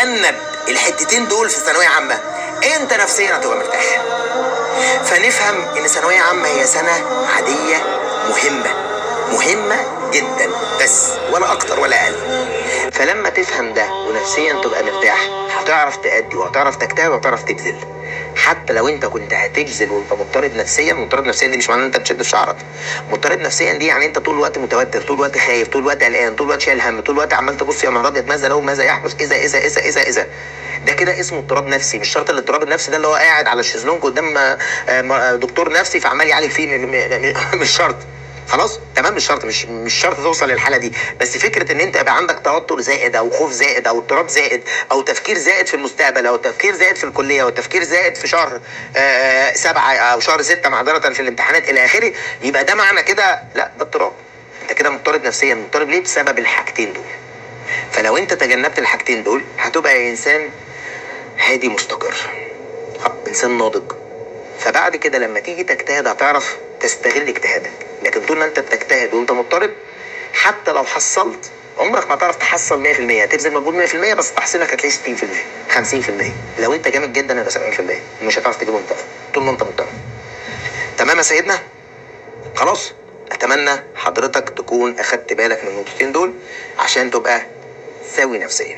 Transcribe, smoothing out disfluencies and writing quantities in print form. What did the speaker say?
تتجنب الحتتين دول في ثانويه عامه انت نفسيا هتبقى مرتاح. فنفهم ان ثانويه عامه هي سنه عاديه مهمه جدا، بس ولا اكتر ولا اقل. فلما تفهم ده ونفسيا تبقى مرتاح هتعرف تأدي وهتعرف تجتهد وهتعرف تبذل. حتى لو انت كنت هتبذل وانت مضطرب نفسيا، مضطرب نفسيا دي مش معناه ان انت بتشد في شعرك. مضطرب نفسيا دي يعني انت طول الوقت متوتر، طول الوقت خايف، طول الوقت قلقان، طول الوقت شايل هم، طول الوقت عمال تبص يا نهار ابيض ماذا لو ماذا يحدث اذا ده كده اسمه اضطراب نفسي. مش شرط الاضطراب النفسي ده اللي هو قاعد على الشезлونج قدام دكتور نفسي فعمال يعالج فيه، مش شرط. خلاص تمام، مش شرط توصل للحاله دي. بس فكره ان انت يبقى عندك توتر زائد او خوف زائد او اضطراب زائد او تفكير زائد في المستقبل او تفكير زائد في الكليه او تفكير زائد في شهر 7 او شهر 6 معذره في الامتحانات الى اخره، يبقى ده معنى كده لا ده اضطراب. انت كده مضطرب نفسيا. مضطرب ليه؟ بسبب الحاجتين دول. فلو انت تجنبت الحاجتين دول هتبقى انسان هادي مستقر، انسان ناضج. فبعد كده لما تيجي تجتهد هتعرف تستغل اجتهادك. لكن طول ما انت بتجتهد وانت مضطرب حتى لو حصلت عمرك ما هتعرف تحصل 100%. هتبذل مجهود 100% بس تحصيلك هتلاقي 60%، 50%. لو انت جامد جدا يبقى 70%. مش هتعرف تجيبه انت طول ما انت مضطرب. تمام يا سيدنا؟ خلاص. اتمنى حضرتك تكون اخدت بالك من النقطتين دول عشان تبقى سوي نفسيا.